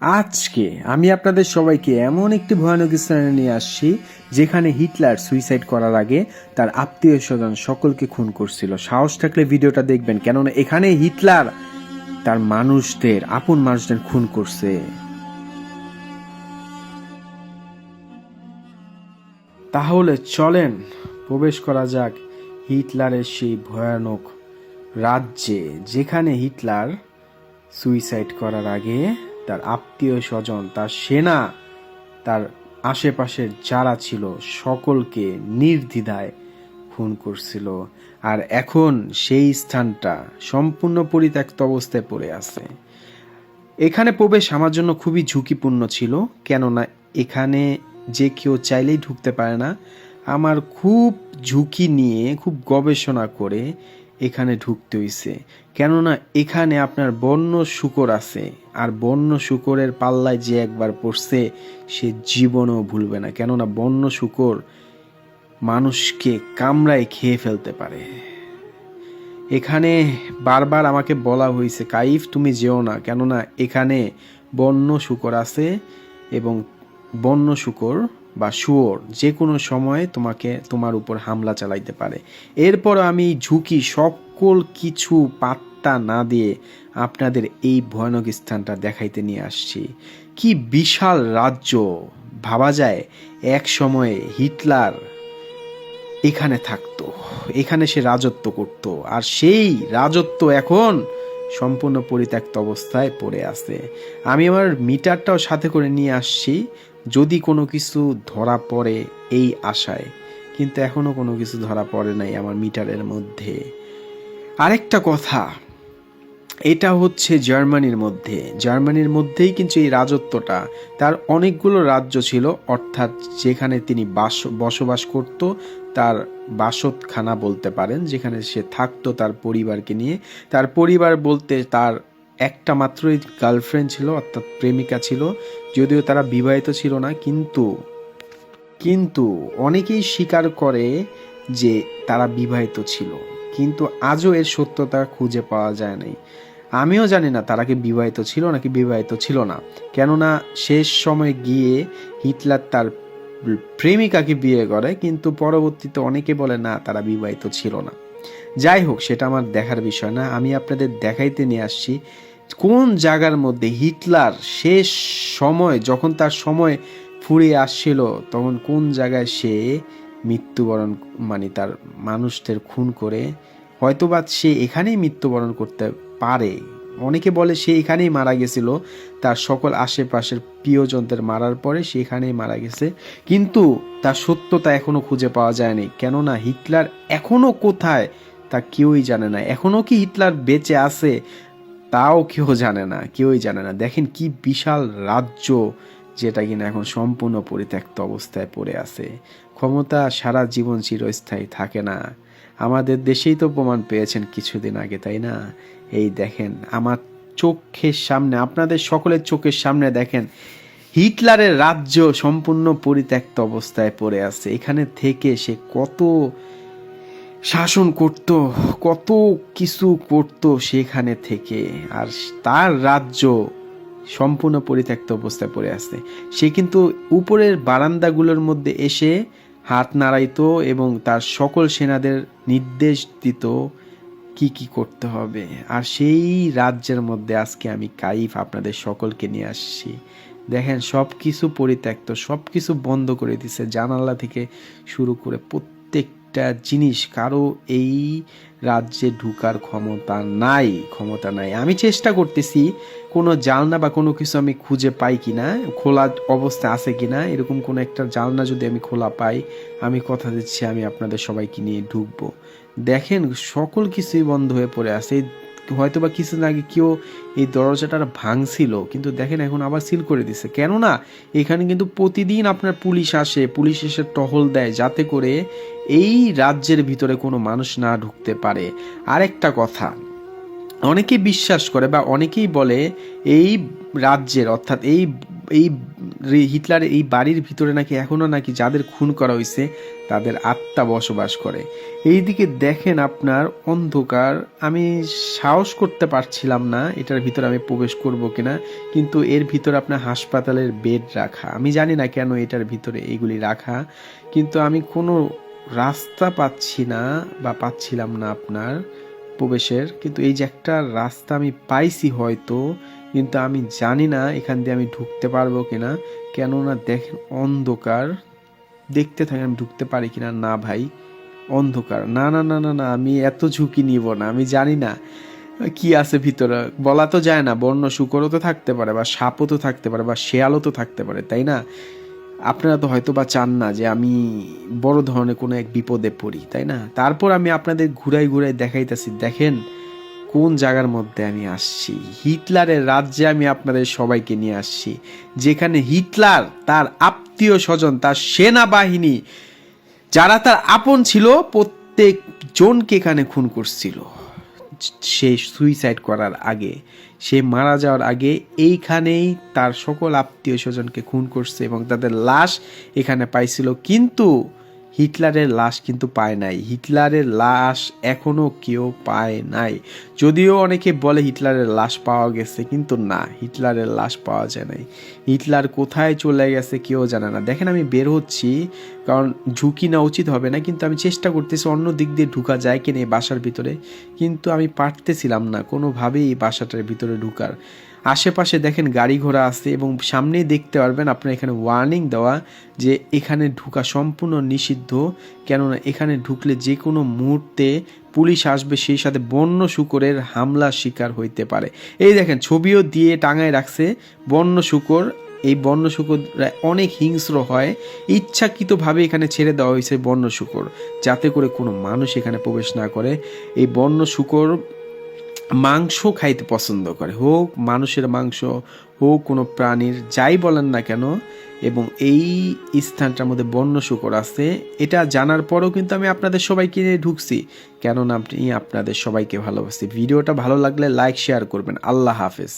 আজকে আমি আপনাদের সবাইকে এমন একটি ভয়ানক স্থানে নিয়ে আসছি যেখানে হিটলার সুইসাইড করার আগে তার আত্মীয় স্বজন সকলকে খুন করছিল। সাহস থাকলে ভিডিওটা দেখবেন, কেননা এখানে হিটলার তার আপন মানুষদের খুন করছে। তাহলে চলেন প্রবেশ করা যাক হিটলারের সেই ভয়ানক রাজ্যে, যেখানে হিটলার সুইসাইড করার আগে তার আত্মীয় স্বজন, তার সেনা, তার আশেপাশের যারা ছিল সকলকে নির্দ্বিধায় খুন করছিল। আর এখন সেই স্থানটা সম্পূর্ণ পরিত্যক্ত অবস্থায় পড়ে আছে। এখানে প্রবেশ আমার জন্য খুবই ঝুঁকিপূর্ণ ছিল, কেননা এখানে যে কেউ চাইলেই ঢুকতে পারে না। আমার খুব ঝুঁকি নিয়ে, খুব গবেষণা করে এখানে ঢুকতে হইছে, কেননা এখানে আপনার বন্য শূকর আছে, আর বন্য শূকরের পাল্লায় যে একবার পড়ছে সে জীবনেও ভুলবে না, কেননা বন্য শূকর মানুষকে কামড়ায় খেয়ে ফেলতে পারে। এখানে বারবার আমাকে বলা হয়েছে, কাইফ তুমি যেও না, কেননা এখানে বন্য শূকর আছে এবং বন্য শূকর বা শুয়োর যে কোনো সময় তোমার উপর হামলা চালাইতে পারে। এরপর আমি ঝুঁকি সকল কিছু পাত্তা না দিয়ে আপনাদের এই ভয়ানক স্থানটা দেখাইতে নিয়ে আসছি। কি বিশাল রাজ্য! ভাবা যায় এক সময়ে হিটলার এখানে থাকতো, এখানে সে রাজত্ব করত, আর সেই রাজত্ব এখন সম্পূর্ণ পরিত্যক্ত অবস্থায় পড়ে আছে। আমি আমার মিটারটাও সাথে করে নিয়ে আসছি, যদি কোনো কিছু ধরা পড়ে এই আশায়, কিন্তু এখনো কোনো কিছু ধরা পড়ে নাই আমার মিটারের মধ্যে। আরেকটা কথা, এটা হচ্ছে জার্মানির মধ্যেই কিন্তু এই রাজত্বটা। তার অনেকগুলো রাজ্য ছিল, অর্থাৎ যেখানে তিনি বসবাস করত, তার বাসতখানা বলতে পারেন, যেখানে সে থাকতো তার পরিবারকে নিয়ে। তার পরিবার বলতে তার একটা মাত্রই গার্লফ্রেন্ড ছিল, অর্থাৎ প্রেমিকা ছিল, যদিও তারা বিবাহিত ছিল না। কিন্তু অনেকেই স্বীকার করে যে তারা বিবাহিত ছিল, কিন্তু আজও এর সত্যতা খুঁজে পাওয়া যায় নাই। আমিও জানি না তারা কি বিবাহিত ছিল নাকি বিবাহিত ছিল না, কেননা শেষ সময় গিয়ে হিটলার তার প্রেমিকাকে বিয়ে করে, কিন্তু পরবর্তীতে অনেকে বলে না তারা বিবাহিত ছিল না। যাই হোক, সেটা আমার দেখার বিষয় না। আমি আপনাদের দেখাইতে নিয়ে আসছি কোন জায়গার মধ্যে হিটলার শেষ সময়, যখন তার সময় ফুরিয়ে আসছিল, তখন কোন জায়গায় সে মৃত্যুবরণ, মানে তার মানুষদের খুন করে, হয়তোবা সে এখানেই মৃত্যুবরণ করতে পারে। অনেকে বলে সে এখানেই মারা গেছিল, তার সকল আশেপাশের প্রিয়জনদের মারার পরে সে এখানেই মারা গেছে, কিন্তু তার সত্যতা এখনো খুঁজে পাওয়া যায়নি। কেননা হিটলার এখনো কোথায় তা কেউই জানে না। এখনো কি হিটলার বেঁচে আছে তাও কেউই জানে না। দেখেন কি বিশাল রাজ্য, যেটা কিনা এখন সম্পূর্ণ পরিত্যক্ত অবস্থায় পড়ে আছে। ক্ষমতা সারা জীবন চিরস্থায়ী থাকে না। আমাদের দেশেই তো প্রমাণ পেয়েছেন কিছুদিন আগে, তাই না? এই দেখেন আমার চোখের সামনে, আপনাদের সকলের চোখের সামনে দেখেন হিটলারের রাজ্য সম্পূর্ণ পরিত্যক্ত অবস্থায় পড়ে আছে। এখানে থেকে সে কত শাসন করত, কত কিছু করত সেখানে থেকে, আর তার রাজ্য সম্পূর্ণ পরিত্যক্ত অবস্থায় পড়ে আছে। সে কিন্তু উপরের বারান্দাগুলোর মধ্যে এসে হাত নাড়াইতো এবং তার সকল সেনাদের নির্দেশ দিত কি কি করতে হবে। আর সেই রাজ্যের মধ্যে আজকে আমি কাইফ আপনাদের সকলকে নিয়ে আসছি। দেখেন সব কিছু পরিত্যক্ত, সব কিছু বন্ধ করে দিছে, জানালা থেকে শুরু করে প্রত্যেকটা জিনিস। কারো এই রাজ্যে ঢুকার ক্ষমতা নাই। আমি চেষ্টা করতেছি কোনো জানলা বা কোনো কিছু আমি খুঁজে পাই কিনা, খোলা অবস্থা আছে কিনা। এরকম কোনো একটা জানলা যদি আমি খোলা পাই, আমি কথা দিচ্ছি আমি আপনাদের সবাইকে নিয়ে ঢুকবো। দেখেন সকল কিছুই বন্ধ হয়ে পড়ে আছে। হয়তো বা কিছুদিন আগে কেউ এই দরজাটা ভাঙছিল, কিন্তু দেখেন এখন আবার সিল করে দিছে। কেননা এখানে কিন্তু প্রতিদিন আপনার পুলিশ এসে টহল দেয়, যাতে করে এই রাজ্যের ভিতরে কোনো মানুষ না ঢুকতে পারে। আরেকটা কথা, অনেকেই বিশ্বাস করে বা অনেকেই বলে এই রাজ্যের, অর্থাৎ এই এই হিটলারের এই বাড়ির ভিতরে নাকি এখনও নাকি যাদের খুন করা হয়েছে তাদের আত্মা বসবাস করে। এইদিকে দেখেন আপনার অন্ধকার, আমি সাহস করতে পারছিলাম না এটার ভিতরে আমি প্রবেশ করব কিনা, কিন্তু এর ভিতরে আপনার হাসপাতালের বেড রাখা, আমি জানি না কেন এটার ভিতরে এইগুলি রাখা, কিন্তু আমি কোনো রাস্তা পাচ্ছি না বা পাচ্ছিলাম না আপনার প্রবেশের। কিন্তু এই যে একটা রাস্তা আমি পাইছি হয়তো, কিন্তু আমি জানি না এখান দিয়ে আমি ঢুকতে পারবো কিনা, কেননা দেখেন অন্ধকার, দেখতে থাকি আমি ঢুকতে পারি কিনা। না ভাই, অন্ধকার, না না না না না, আমি এত ঝুঁকি নিব না, আমি জানি না কি আছে ভিতরে, বলা তো যায় না, বন্য শূকরও তো থাকতে পারে, বা সাপও তো থাকতে পারে, বা শেয়ালও তো থাকতে পারে, তাই না? আপনারা তো হয়তো বা চান না যে আমি বড় ধরনের কোনো এক বিপদে পড়ি, তাই না? তারপর আমি আপনাদের ঘুরাই ঘুরাই দেখাইতেছি, দেখেন কোন জায়গার মধ্যে আমি আসছি। হিটলারের রাজ্যে আমি আপনাদের সবাইকে নিয়ে আসছি, যেখানে হিটলার তার আত্মীয় স্বজন, তার সেনাবাহিনী, যারা তার আপন ছিল, প্রত্যেক জনকে এখানে খুন করছিল। সে সুইসাইড করার আগে, সে মারা যাওয়ার আগে এইখানেই তার সকল আত্মীয় স্বজনকে খুন করছে এবং তাদের লাশ এখানে পাইছিল। কিন্তু হিটলারের লাশ কিন্তু পায় নাই, হিটলারের লাশ এখনো কেউ পায় নাই। যদিও অনেকে বলে হিটলারের লাশ পাওয়া গেছে, কিন্তু না, হিটলারের লাশ পাওয়া যায় নাই। হিটলার কোথায় চলে গেছে কেউ জানে না। দেখেন আমি বের হচ্ছি, কারণ ঝুঁকি না উচিত হবে না, কিন্তু আমি চেষ্টা করতেছি অন্য দিক দিয়ে ঢুকা যায় কিনা এই বাসার ভিতরে, কিন্তু আমি পারতেছিলাম না কোনোভাবেই এই বাসাটার ভিতরে ঢুকার। আশেপাশে দেখেন গাড়ি ঘোড়া আছে এবং সামনেই দেখতে পারবেন আপনার এখানে ওয়ার্নিং দেওয়া যে এখানে ঢুকা সম্পূর্ণ নিষিদ্ধ, কেননা এখানে ঢুকলে যে কোনো মুহূর্তে পুলিশ আসবে, সেই সাথে বন্য শূকরের হামলার শিকার হইতে পারে। এই দেখেন ছবিও দিয়ে টাঙায় রাখছে বন্য শূকর। এই বন্য শূকররা অনেক হিংস্র হয়, ইচ্ছাকৃতভাবে এখানে ছেড়ে দেওয়া হয়েছে বন্য শূকর, যাতে করে কোনো মানুষ এখানে প্রবেশ না করে। এই বন্য শূকর মাংস খাইতে পছন্দ করে, হোক মানুষের মাংস, হোক কোনো প্রাণীর, যাই বলেন না কেন। এবং এই স্থানটার মধ্যে বন্য শূকর আছে, এটা জানার পরেও কিন্তু আমি আপনাদের সবাইকে নিয়ে ঢুকছি, কেননা আপনি আপনাদের সবাইকে ভালোবাসি। ভিডিওটা ভালো লাগলে লাইক শেয়ার করবেন। আল্লাহ হাফেজ।